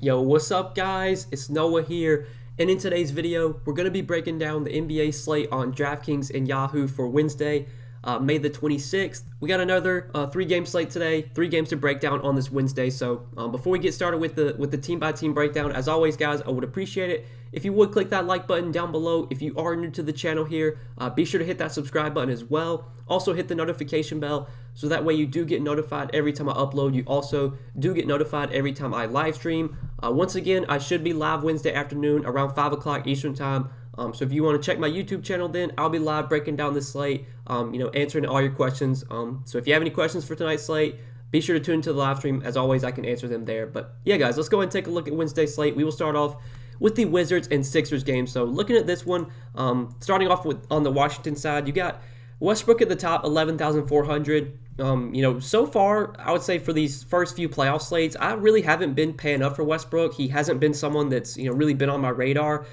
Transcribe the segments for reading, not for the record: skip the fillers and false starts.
Yo, what's up guys? It's Noah here, and in today's video, we're going to be breaking down the NBA slate on Draftkings and Yahoo for Wednesday, May the 26th. We got another 3-game slate today, 3 games to break down on this Wednesday. So before we get started with the team-by-team breakdown, as always guys, I would appreciate it if you would click that like button down below. If you are new to the channel here, be sure to hit that subscribe button as well. Also hit the notification bell so that way you do get notified every time I upload. You also do get notified every time I live stream. Once again, I should be live Wednesday afternoon around 5 o'clock Eastern time. So if you want to check my YouTube channel, then I'll be live breaking down the slate, answering all your questions. So if you have any questions for tonight's slate, be sure to tune into the live stream. As always, I can answer them there. But yeah, guys, let's go ahead and take a look at Wednesday's slate. We will start off with the Wizards and Sixers game. So looking at this one, starting off with on the Washington side, you got Westbrook at the top, 11,400. So far, I would say for these first few playoff slates, I really haven't been paying up for Westbrook. He hasn't been someone that's, really been on my radar.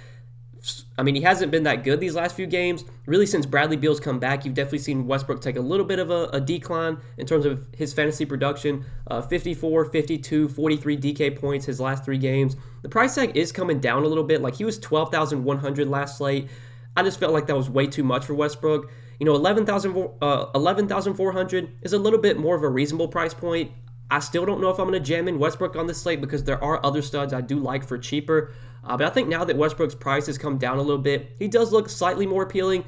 I mean, he hasn't been that good these last few games. Really, since Bradley Beal's come back, you've definitely seen Westbrook take a little bit of a decline in terms of his fantasy production. 54, 52, 43 DK points his last 3 games. The price tag is coming down a little bit. Like, he was 12,100 last slate. I just felt like that was way too much for Westbrook. 11,400 is a little bit more of a reasonable price point. I still don't know if I'm going to jam in Westbrook on this slate because there are other studs I do like for cheaper. But I think now that Westbrook's price has come down a little bit, he does look slightly more appealing.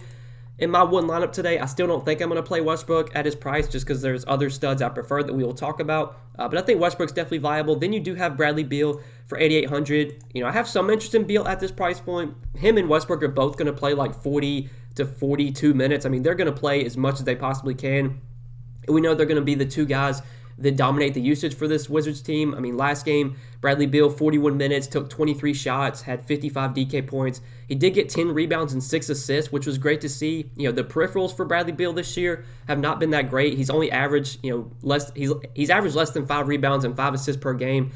In my one lineup today, I still don't think I'm going to play Westbrook at his price just because there's other studs I prefer that we will talk about. But I think Westbrook's definitely viable. Then you do have Bradley Beal for 8,800. I have some interest in Beal at this price point. Him and Westbrook are both going to play like 40 to 42 minutes. I mean, they're going to play as much as they possibly can. And we know they're going to be the two guys that dominate the usage for this Wizards team. I mean, last game, Bradley Beal, 41 minutes, took 23 shots, had 55 DK points. He did get 10 rebounds and 6 assists, which was great to see. The peripherals for Bradley Beal this year have not been that great. He's only averaged, he's averaged less than 5 rebounds and 5 assists per game.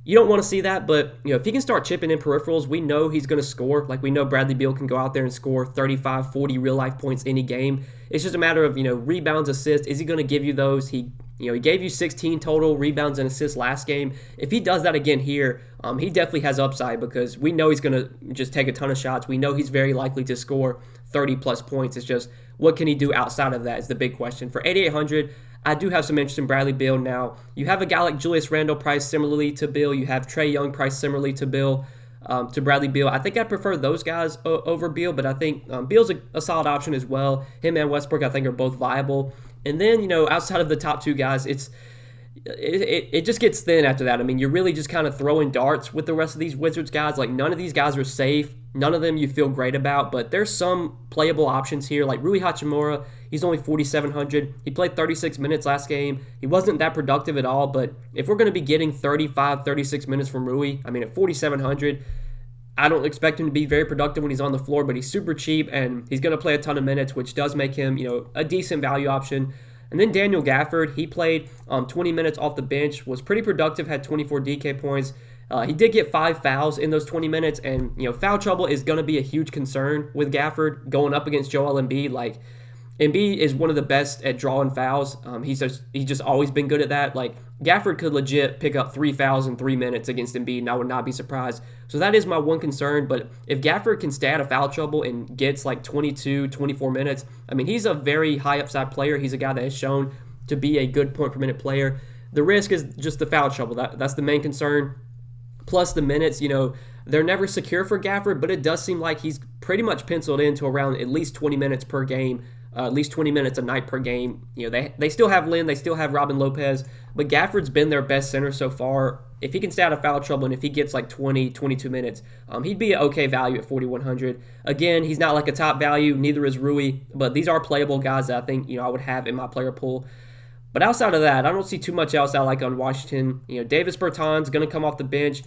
You don't want to see that, but if he can start chipping in peripherals, we know he's going to score. Like, we know Bradley Beal can go out there and score 35, 40 real-life points any game. It's just a matter of, rebounds, assists. Is he going to give you those? He gave you 16 total rebounds and assists last game. If he does that again here, he definitely has upside because we know he's going to just take a ton of shots. We know he's very likely to score 30-plus points. It's just, what can he do outside of that is the big question. For 8,800, I do have some interest in Bradley Beal now. You have a guy like Julius Randle priced similarly to Beal. You have Trae Young priced similarly to Bradley Beal. I think I prefer those guys over Beal, but I think Beal's a solid option as well. Him and Westbrook, I think, are both viable. And then, outside of the top 2 guys, it just gets thin after that. I mean, you're really just kind of throwing darts with the rest of these Wizards guys. Like, none of these guys are safe. None of them you feel great about, but there's some playable options here. Like Rui Hachimura, he's only 4,700. He played 36 minutes last game. He wasn't that productive at all, but if we're going to be getting 35, 36 minutes from Rui, I mean, at 4,700, I don't expect him to be very productive when he's on the floor, but he's super cheap, and he's going to play a ton of minutes, which does make him, a decent value option. And then Daniel Gafford, he played 20 minutes off the bench, was pretty productive, had 24 DK points. He did get 5 fouls in those 20 minutes, and foul trouble is going to be a huge concern with Gafford going up against Joel Embiid. Like, Embiid is one of the best at drawing fouls. He's just always been good at that. Like, Gafford could legit pick up 3 fouls in 3 minutes against Embiid, and I would not be surprised. So that is my one concern. But if Gafford can stay out of foul trouble and gets like 22, 24 minutes, I mean, he's a very high upside player. He's a guy that has shown to be a good point per minute player. The risk is just the foul trouble. That's the main concern. Plus the minutes, they're never secure for Gafford, but it does seem like he's pretty much penciled into around at least 20 minutes per game, at least 20 minutes a night per game. They still have Lynn, they still have Robin Lopez, but Gafford's been their best center so far. If he can stay out of foul trouble and if he gets like 20, 22 minutes, he'd be an okay value at 4,100. Again, he's not like a top value, neither is Rui, but these are playable guys that I think, I would have in my player pool. But outside of that, I don't see too much else I like on Washington. Davis Bertans going to come off the bench,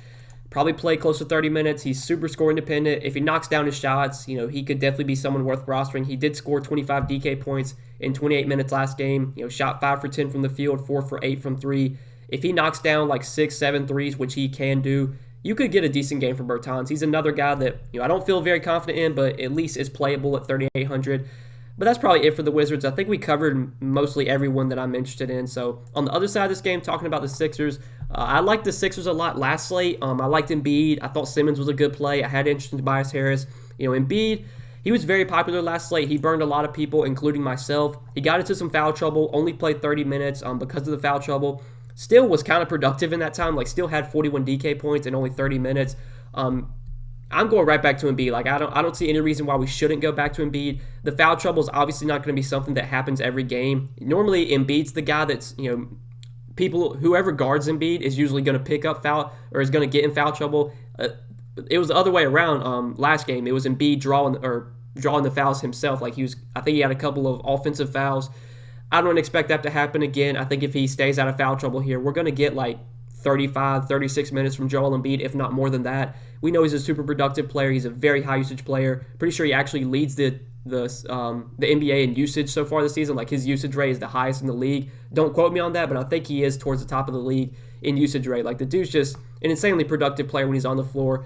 probably play close to 30 minutes. He's super score independent. If he knocks down his shots, he could definitely be someone worth rostering. He did score 25 DK points in 28 minutes last game. Shot 5 for 10 from the field, 4 for 8 from 3. If he knocks down like 6, 7 threes, which he can do, you could get a decent game from Bertans. He's another guy that I don't feel very confident in, but at least is playable at 3,800. But that's probably it for the Wizards. I think we covered mostly everyone that I'm interested in. So on the other side of this game, talking about the Sixers, I liked the Sixers a lot last slate. I liked Embiid. I thought Simmons was a good play. I had interest in Tobias Harris. Embiid, he was very popular last slate. He burned a lot of people, including myself. He got into some foul trouble, only played 30 minutes because of the foul trouble. Still was kind of productive in that time, still had 41 DK points in only 30 minutes. I'm going right back to Embiid. I don't see any reason why we shouldn't go back to Embiid. The foul trouble is obviously not going to be something that happens every game. Normally, Embiid's the guy that's, whoever guards Embiid is usually going to pick up foul or is going to get in foul trouble. It was the other way around last game. It was Embiid drawing the fouls himself. I think he had a couple of offensive fouls. I don't expect that to happen again. I think if he stays out of foul trouble here, we're going to get 35, 36 minutes from Joel Embiid, if not more than that. We know he's a super productive player. He's a very high usage player. Pretty sure he actually leads the NBA in usage so far this season. His usage rate is the highest in the league. Don't quote me on that, but I think he is towards the top of the league in usage rate. The dude's just an insanely productive player when he's on the floor.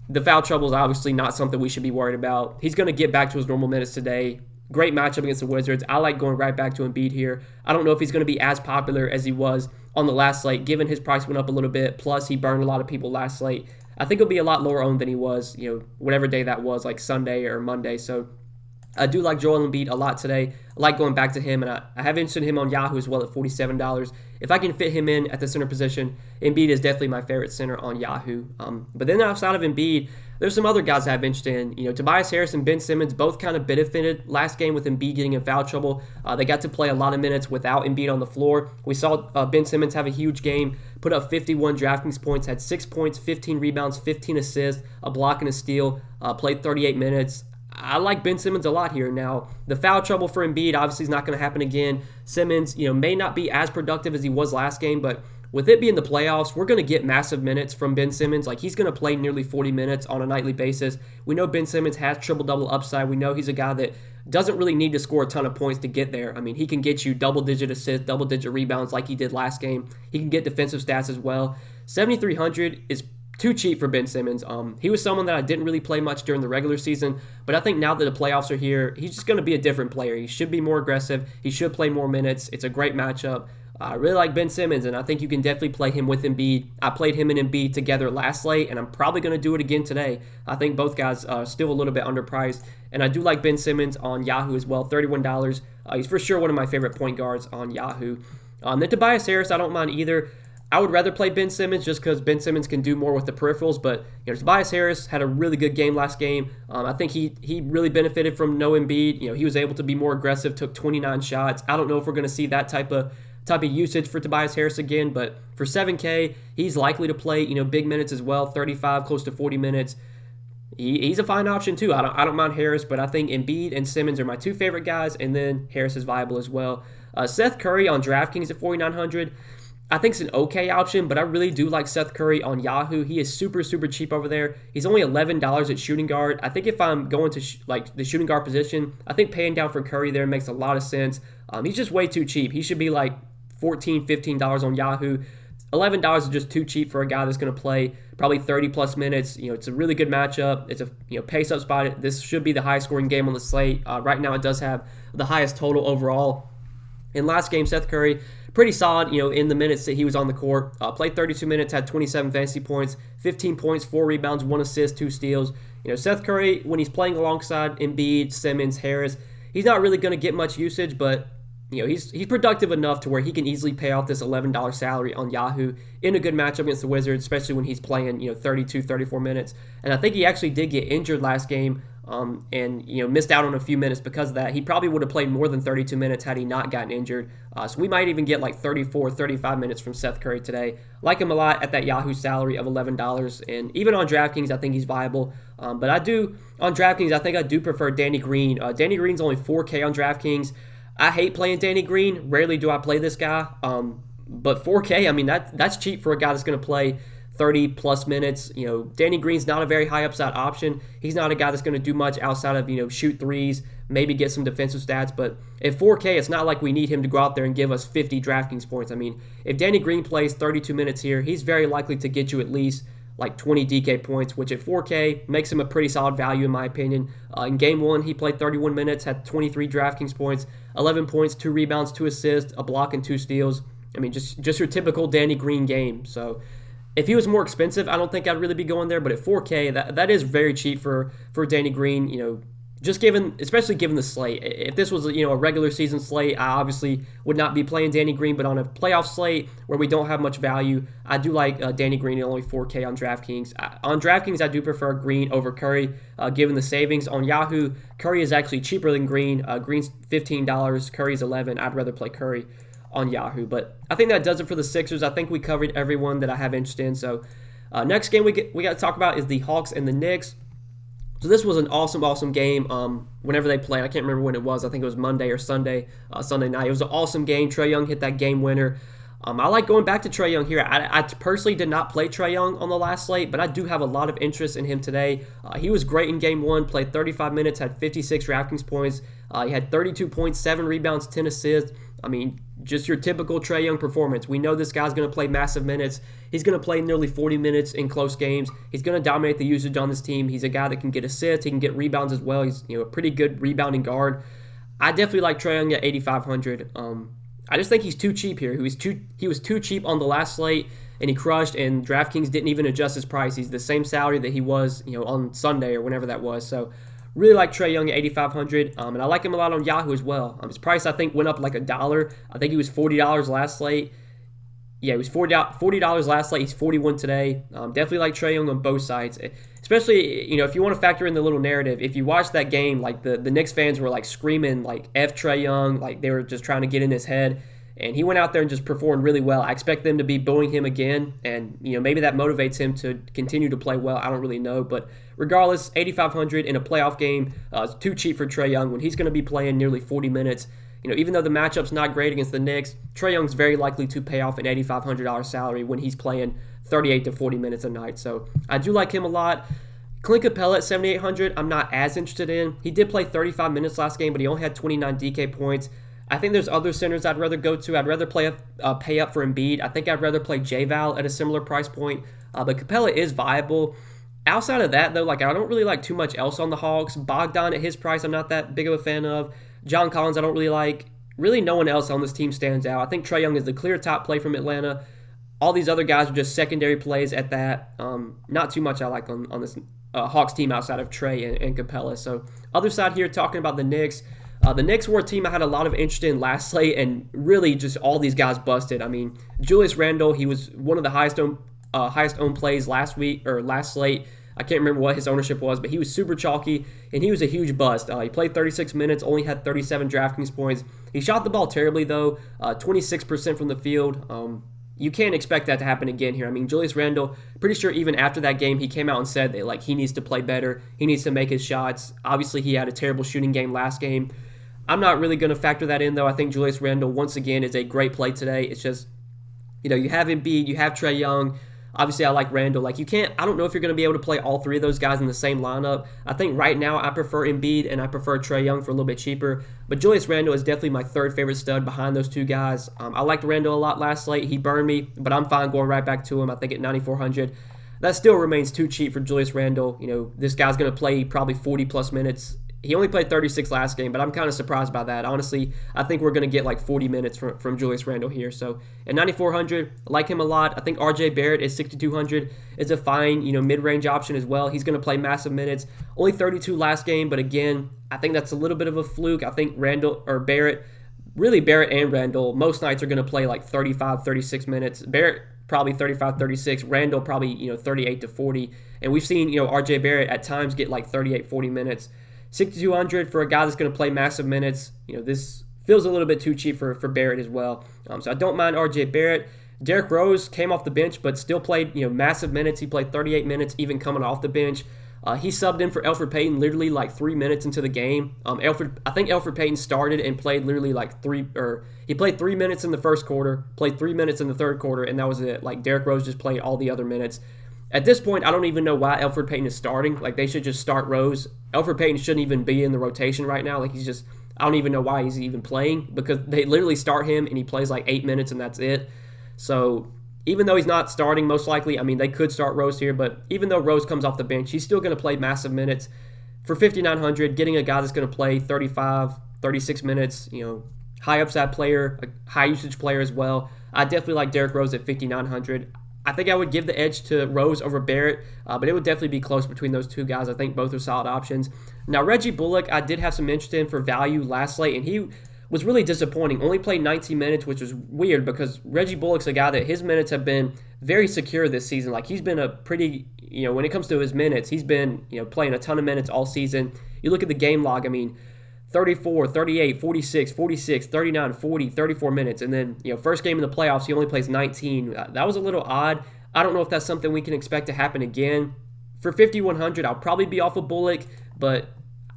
The foul trouble is obviously not something we should be worried about. He's going to get back to his normal minutes today. Great matchup against the Wizards. I like going right back to Embiid here. I don't know if he's going to be as popular as he was on the last slate, given his price went up a little bit, plus he burned a lot of people last slate. I think he'll be a lot lower owned than he was, whatever day that was, Sunday or Monday. So I do like Joel Embiid a lot today. I like going back to him, and I have interested in him on Yahoo as well at $47. If I can fit him in at the center position, Embiid is definitely my favorite center on Yahoo. But then outside of Embiid, there's some other guys I have interest in. Tobias Harris and Ben Simmons both kind of benefited last game with Embiid getting in foul trouble. They got to play a lot of minutes without Embiid on the floor. We saw Ben Simmons have a huge game, put up 51 Draftkings points, had 6 points, 15 rebounds, 15 assists, a block and a steal, played 38 minutes. I like Ben Simmons a lot here. Now, the foul trouble for Embiid obviously is not going to happen again. Simmons, may not be as productive as he was last game, but with it being the playoffs, we're going to get massive minutes from Ben Simmons. He's going to play nearly 40 minutes on a nightly basis. We know Ben Simmons has triple-double upside. We know he's a guy that doesn't really need to score a ton of points to get there. He can get you double-digit assists, double-digit rebounds like he did last game. He can get defensive stats as well. 7,300 is too cheap for Ben Simmons. He was someone that I didn't really play much during the regular season, but I think now that the playoffs are here, he's just going to be a different player. He should be more aggressive. He should play more minutes. It's a great matchup. I really like Ben Simmons, and I think you can definitely play him with Embiid. I played him and Embiid together last slate, and I'm probably going to do it again today. I think both guys are still a little bit underpriced, and I do like Ben Simmons on Yahoo as well, $31. He's for sure one of my favorite point guards on Yahoo. Then Tobias Harris, I don't mind either. I would rather play Ben Simmons just because Ben Simmons can do more with the peripherals, but Tobias Harris had a really good game last game. I think he really benefited from no Embiid. He was able to be more aggressive, took 29 shots. I don't know if we're going to see that type of usage for Tobias Harris again, but for $7K, he's likely to play big minutes as well, 35, close to 40 minutes. He's a fine option too. I don't mind Harris, but I think Embiid and Simmons are my two favorite guys, and then Harris is viable as well. Seth Curry on Draftkings at 4,900. I think it's an okay option, but I really do like Seth Curry on Yahoo. He is super, super cheap over there. He's only $11 at shooting guard. I think if I'm going to the shooting guard position, I think paying down for Curry there makes a lot of sense. He's just way too cheap. He should be $14, $15 on Yahoo. $11 is just too cheap for a guy that's going to play probably 30-plus minutes. It's a really good matchup. It's a pace-up spot. This should be the highest-scoring game on the slate. Right now, it does have the highest total overall. In last game, Seth Curry, pretty solid, in the minutes that he was on the court. Played 32 minutes, had 27 fantasy points, 15 points, 4 rebounds, 1 assist, 2 steals. Seth Curry, when he's playing alongside Embiid, Simmons, Harris, he's not really going to get much usage, but he's productive enough to where he can easily pay off this $11 salary on Yahoo in a good matchup against the Wizards, especially when he's playing 32, 34 minutes. And I think he actually did get injured last game. And missed out on a few minutes because of that. He probably would have played more than 32 minutes had he not gotten injured. So we might even get 34, 35 minutes from Seth Curry today. Like him a lot at that Yahoo salary of $11. And even on DraftKings, I think he's viable. But on DraftKings, I think I do prefer Danny Green. Danny Green's only $4K on DraftKings. I hate playing Danny Green. Rarely do I play this guy. But $4K, that's cheap for a guy that's going to play 30-plus minutes. Danny Green's not a very high upside option. He's not a guy that's going to do much outside of, shoot threes, maybe get some defensive stats. But at 4K, it's not like we need him to go out there and give us 50 DraftKings points. If Danny Green plays 32 minutes here, he's very likely to get you at least 20 DK points, which at 4K makes him a pretty solid value in my opinion. In Game 1, he played 31 minutes, had 23 DraftKings points, 11 points, 2 rebounds, 2 assists, a block, and 2 steals. I mean, just your typical Danny Green game. So if he was more expensive, I don't think I'd really be going there. But at 4K, that is very cheap for Danny Green. Just especially given the slate. If this was a regular season slate, I obviously would not be playing Danny Green. But on a playoff slate where we don't have much value, I do like Danny Green at only 4K on DraftKings. On DraftKings, I do prefer Green over Curry, given the savings. On Yahoo, Curry is actually cheaper than Green. Green's $15, Curry's $11. I'd rather play Curry on Yahoo. But I think that does it for the Sixers. I think we covered everyone that I have interest in. So next game we got to talk about is the Hawks and the Knicks. So this was an awesome game whenever they played. I can't remember when it was. I think it was Monday or Sunday night. It was an awesome game. Trae Young hit that game winner. I like going back to Trae Young here. I personally did not play Trae Young on the last slate, but I do have a lot of interest in him today. He was great in game 1, played 35 minutes, had 56 DraftKings points. He had 32 points, 7 rebounds, 10 assists. I mean, just your typical Trae Young performance. We know this guy's going to play massive minutes. He's going to play nearly 40 minutes in close games. He's going to dominate the usage on this team. He's a guy that can get assists. He can get rebounds as well. He's a pretty good rebounding guard. I definitely like Trae Young at 8,500. I just think he's too cheap here. He was too cheap on the last slate, and he crushed, and DraftKings didn't even adjust his price. He's the same salary that he was on Sunday or whenever that was. So really like Trae Young at 8,500, and I like him a lot on Yahoo as well. His price, I think, went up like $1. I think he was $40 last slate. Yeah, he was $40 last slate. He's $41 today. Definitely like Trae Young on both sides, especially if you want to factor in the little narrative. If you watch that game, like the Knicks fans were like screaming like F Trae Young, like they were just trying to get in his head. And he went out there and just performed really well. I expect them to be booing him again, and maybe that motivates him to continue to play well. I don't really know, but regardless, 8,500 in a playoff game is too cheap for Trae Young when he's going to be playing nearly 40 minutes. Even though the matchup's not great against the Knicks, Trae Young's very likely to pay off an $8,500 salary when he's playing 38 to 40 minutes a night. So I do like him a lot. Clint Capella at 7,800, I'm not as interested in. He did play 35 minutes last game, but he only had 29 DK points. I think there's other centers I'd rather go to. I'd rather pay up for Embiid. I think I'd rather play J-Val at a similar price point. But Capella is viable. Outside of that, though, I don't really like too much else on the Hawks. Bogdan at his price, I'm not that big of a fan of. John Collins, I don't really like. Really, no one else on this team stands out. I think Trae Young is the clear top play from Atlanta. All these other guys are just secondary plays at that. Not too much I like on this Hawks team outside of Trae and Capella. So, other side here, talking about the Knicks. The Knicks were a team I had a lot of interest in last slate, and really just all these guys busted. I mean, Julius Randle, he was one of the highest owned plays last slate. I can't remember what his ownership was, but he was super chalky, and he was a huge bust. He played 36 minutes, only had 37 DraftKings points. He shot the ball terribly, though, 26% from the field. You can't expect that to happen again here. I mean, Julius Randle, pretty sure even after that game, he came out and said that he needs to play better. He needs to make his shots. Obviously, he had a terrible shooting game last game. I'm not really going to factor that in, though. I think Julius Randle, once again, is a great play today. It's just, you have Embiid, you have Trae Young. Obviously, I like Randle. I don't know if you're going to be able to play all three of those guys in the same lineup. I think right now I prefer Embiid and I prefer Trae Young for a little bit cheaper. But Julius Randle is definitely my third favorite stud behind those two guys. I liked Randle a lot last slate. He burned me, but I'm fine going right back to him. I think at 9,400. That still remains too cheap for Julius Randle. This guy's going to play probably 40-plus minutes. He only played 36 last game, but I'm kind of surprised by that. Honestly, I think we're going to get 40 minutes from Julius Randle here. So at 9,400, I like him a lot. I think RJ Barrett at 6,200 is a fine, mid-range option as well. He's going to play massive minutes. Only 32 last game, but again, I think that's a little bit of a fluke. I think Barrett and Randle, most nights are going to play 35, 36 minutes. Barrett probably 35, 36. Randle probably, 38 to 40. And we've seen, RJ Barrett at times get 38, 40 minutes. 6,200 for a guy that's going to play massive minutes. This feels a little bit too cheap for Barrett as well. So I don't mind RJ Barrett. Derrick Rose came off the bench, but still played massive minutes. He played 38 minutes, even coming off the bench. He subbed in for Elfrid Payton literally 3 minutes into the game. I think Elfrid Payton started and played literally he played 3 minutes in the first quarter, played 3 minutes in the third quarter, and that was it. Derrick Rose just played all the other minutes. At this point, I don't even know why Elfrid Payton is starting. They should just start Rose. Elfrid Payton shouldn't even be in the rotation right now. I don't even know why he's even playing, because they literally start him and he plays 8 minutes and that's it. So even though he's not starting, most likely, I mean, they could start Rose here, but even though Rose comes off the bench, he's still going to play massive minutes. For 5,900, getting a guy that's going to play 35, 36 minutes, high upside player, a high usage player as well. I definitely like Derrick Rose at 5,900. I think I would give the edge to Rose over Barrett, but it would definitely be close between those two guys. I think both are solid options. Now, Reggie Bullock, I did have some interest in for value last slate, and he was really disappointing. Only played 19 minutes, which was weird because Reggie Bullock's a guy that his minutes have been very secure this season. Like, he's been a pretty, when it comes to his minutes, he's been, playing a ton of minutes all season. You look at the game log, 34, 38, 46, 46, 39, 40, 34 minutes. And then, first game in the playoffs, he only plays 19. That was a little odd. I don't know if that's something we can expect to happen again. For 5,100, I'll probably be off of Bullock, but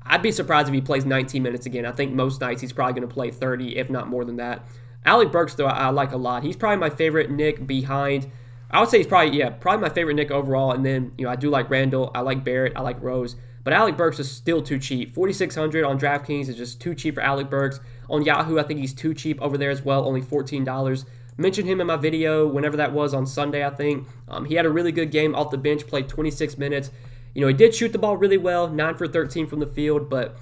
I'd be surprised if he plays 19 minutes again. I think most nights he's probably going to play 30, if not more than that. Alec Burks, though, I like a lot. He's probably my favorite Nick behind. I would say he's probably my favorite Nick overall. And then, I do like Randall. I like Barrett. I like Rose. But Alec Burks is still too cheap. 4,600 on DraftKings is just too cheap for Alec Burks. On Yahoo, I think he's too cheap over there as well, only $14. Mentioned him in my video whenever that was on Sunday, I think. He had a really good game off the bench, played 26 minutes. He did shoot the ball really well, 9 for 13 from the field, but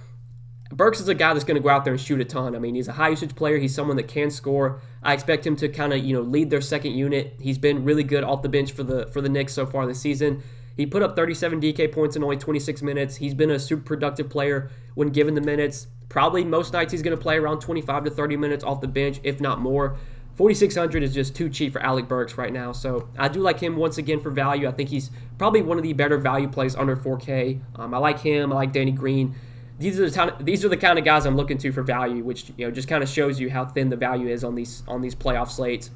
Burks is a guy that's going to go out there and shoot a ton. He's a high-usage player. He's someone that can score. I expect him to kind of, lead their second unit. He's been really good off the bench for the Knicks so far this season. He put up 37 DK points in only 26 minutes. He's been a super productive player when given the minutes. Probably most nights he's going to play around 25 to 30 minutes off the bench, if not more. 4,600 is just too cheap for Alec Burks right now. So I do like him once again for value. I think he's probably one of the better value plays under 4K. I like him. I like Danny Green. These are the kind of guys I'm looking to for value, which just kind of shows you how thin the value is on these playoff slates.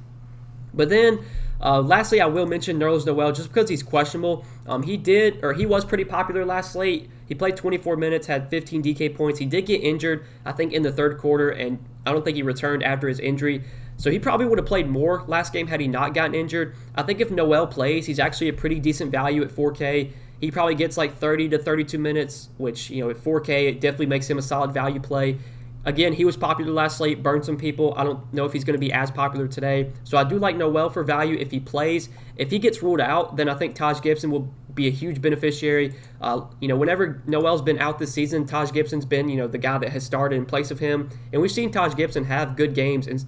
But then, lastly, I will mention Nerlens Noel just because he's questionable. He was pretty popular last slate. He played 24 minutes, had 15 DK points. He did get injured, I think, in the third quarter, and I don't think he returned after his injury. So he probably would have played more last game had he not gotten injured. I think if Noel plays, he's actually a pretty decent value at 4K. He probably gets like 30 to 32 minutes, which, at 4K, it definitely makes him a solid value play. Again, he was popular last slate, burned some people. I don't know if he's going to be as popular today. So I do like Noel for value if he plays. If he gets ruled out, then I think Taj Gibson will be a huge beneficiary. Whenever Noel's been out this season, Taj Gibson's been, the guy that has started in place of him. And we've seen Taj Gibson have good games and,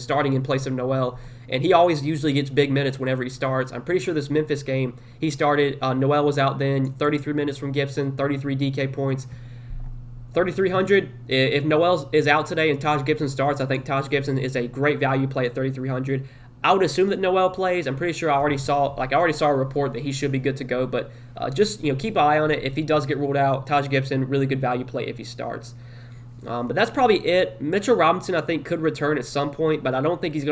starting in place of Noel. And he always usually gets big minutes whenever he starts. I'm pretty sure this Memphis game, he started. Noel was out then, 33 minutes from Gibson, 33 DK points. 3,300, if Noel is out today and Taj Gibson starts, I think Taj Gibson is a great value play at 3,300. I would assume that Noel plays. I'm pretty sure I already saw a report that he should be good to go, but just keep an eye on it. If he does get ruled out, Taj Gibson, really good value play if he starts. But that's probably it. Mitchell Robinson, I think, could return at some point, but I don't think he's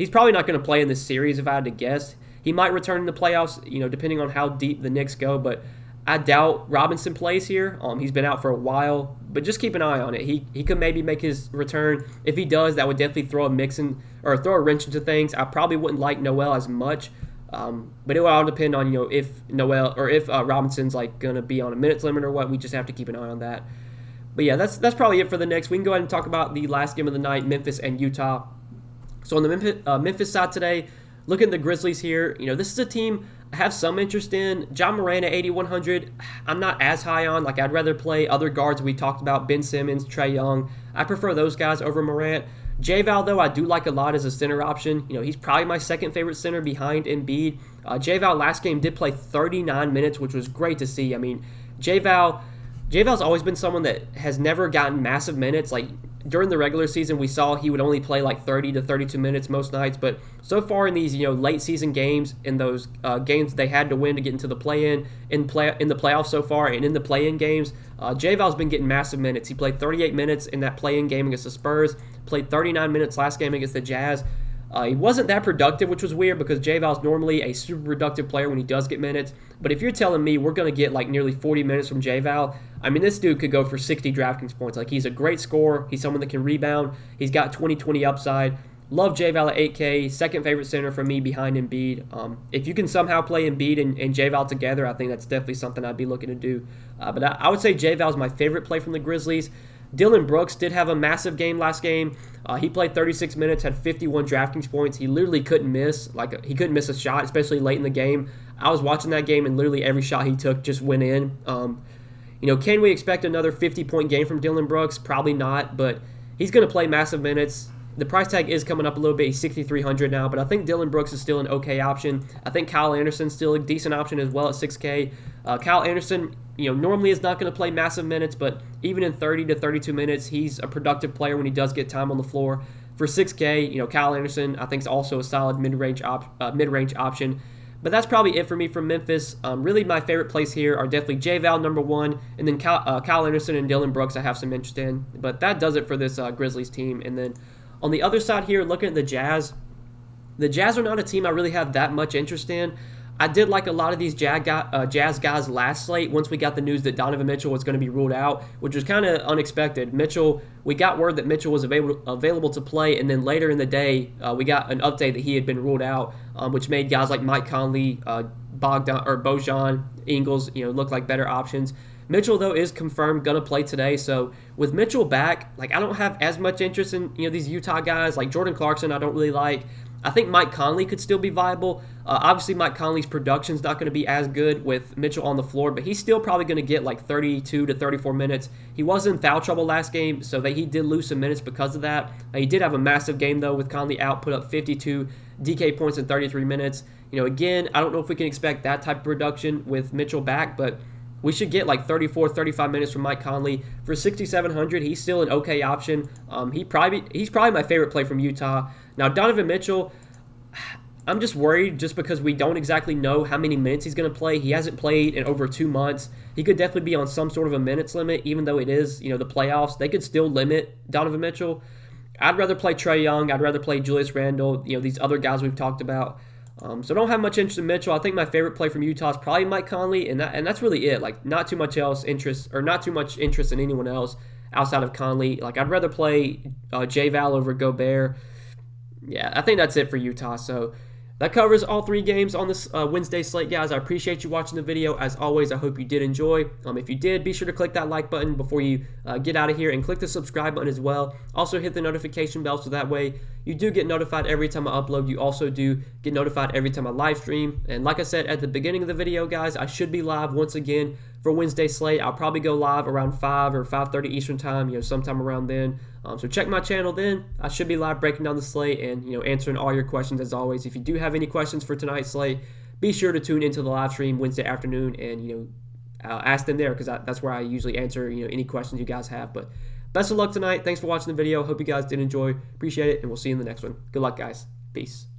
probably not going to play in this series if I had to guess. He might return in the playoffs, depending on how deep the Knicks go, but I doubt Robinson plays here. He's been out for a while, but just keep an eye on it. He could maybe make his return. If he does, that would definitely throw a wrench into things. I probably wouldn't like Noel as much, but it will all depend on if Robinson's gonna be on a minutes limit or what. We just have to keep an eye on that. But yeah, that's probably it for the Knicks. We can go ahead and talk about the last game of the night, Memphis and Utah. So on the Memphis side today, look at the Grizzlies here. This is a team I have some interest in. John Moran at 8,100, I'm not as high on. I'd rather play other guards we talked about, Ben Simmons, Trae Young. I prefer those guys over Morant. J-Val, though, I do like a lot as a center option. He's probably my second favorite center behind Embiid. J-Val last game did play 39 minutes, which was great to see. J-Val's always been someone that has never gotten massive minutes. During the regular season, we saw he would only play 30 to 32 minutes most nights, but so far in these late season games, in those games they had to win to get into the play-in, in the playoffs so far, and in the play-in games, J-Val's been getting massive minutes. He played 38 minutes in that play-in game against the Spurs, played 39 minutes last game against the Jazz. He wasn't that productive, which was weird because J-Val's normally a super productive player when he does get minutes. But if you're telling me we're going to get nearly 40 minutes from J-Val, this dude could go for 60 DraftKings points. He's a great scorer. He's someone that can rebound. He's got 20-20 upside. Love J-Val at 8K. Second favorite center for me behind Embiid. If you can somehow play Embiid and J-Val together, I think that's definitely something I'd be looking to do. But I would say J-Val is my favorite play from the Grizzlies. Dylan Brooks did have a massive game last game. He played 36 minutes, had 51 DraftKings points. He literally couldn't miss. He couldn't miss a shot, especially late in the game. I was watching that game, and literally every shot he took just went in. Can we expect another 50-point game from Dylan Brooks? Probably not, but he's going to play massive minutes. The price tag is coming up a little bit. He's 6,300 now, but I think Dillon Brooks is still an okay option. I think Kyle Anderson's still a decent option as well at 6K. Kyle Anderson, normally is not going to play massive minutes, but even in 30 to 32 minutes, he's a productive player when he does get time on the floor. For 6K, Kyle Anderson, I think is also a solid mid-range option. But that's probably it for me from Memphis. Really, my favorite plays here are definitely J-Val number 1, and then Kyle Anderson and Dillon Brooks I have some interest in. But that does it for this Grizzlies team. And then on the other side here, looking at the Jazz are not a team I really have that much interest in. I did like a lot of these Jazz guys last slate once we got the news that Donovan Mitchell was going to be ruled out, which was kind of unexpected. We got word that Mitchell was available to play, and then later in the day, we got an update that he had been ruled out, which made guys like Mike Conley, Bojan, Ingles, look like better options. Mitchell, though, is confirmed going to play today. So with Mitchell back, I don't have as much interest in these Utah guys. Like Jordan Clarkson, I don't really like. I think Mike Conley could still be viable. Obviously, Mike Conley's production's not going to be as good with Mitchell on the floor, but he's still probably going to get 32 to 34 minutes. He was in foul trouble last game, so he did lose some minutes because of that. He did have a massive game, though, with Conley out, put up 52 DK points in 33 minutes. Again, I don't know if we can expect that type of production with Mitchell back, but we should get 34, 35 minutes from Mike Conley. For 6,700, he's still an okay option. He's probably my favorite play from Utah. Now, Donovan Mitchell, I'm just worried just because we don't exactly know how many minutes he's going to play. He hasn't played in over 2 months. He could definitely be on some sort of a minutes limit, even though it is, the playoffs. They could still limit Donovan Mitchell. I'd rather play Trae Young. I'd rather play Julius Randle, these other guys we've talked about. So I don't have much interest in Mitchell. I think my favorite play from Utah is probably Mike Conley, and that's really it. Not too much interest in anyone else outside of Conley. I'd rather play J-Val over Gobert. Yeah, I think that's it for Utah. So that covers all 3 games on this Wednesday slate, guys. I appreciate you watching the video. As always, I hope you did enjoy. If you did, be sure to click that like button before you get out of here, and click the subscribe button as well. Also, hit the notification bell so that way you do get notified every time I upload. You also do get notified every time I live stream. And like I said at the beginning of the video, guys, I should be live once again for Wednesday slate. I'll probably go live around 5 or 5:30 Eastern time, sometime around then. So check my channel then. I should be live breaking down the slate and, answering all your questions as always. If you do have any questions for tonight's slate, be sure to tune into the live stream Wednesday afternoon and, ask them there because that's where I usually answer, any questions you guys have. But best of luck tonight. Thanks for watching the video. Hope you guys did enjoy. Appreciate it, and we'll see you in the next one. Good luck, guys. Peace.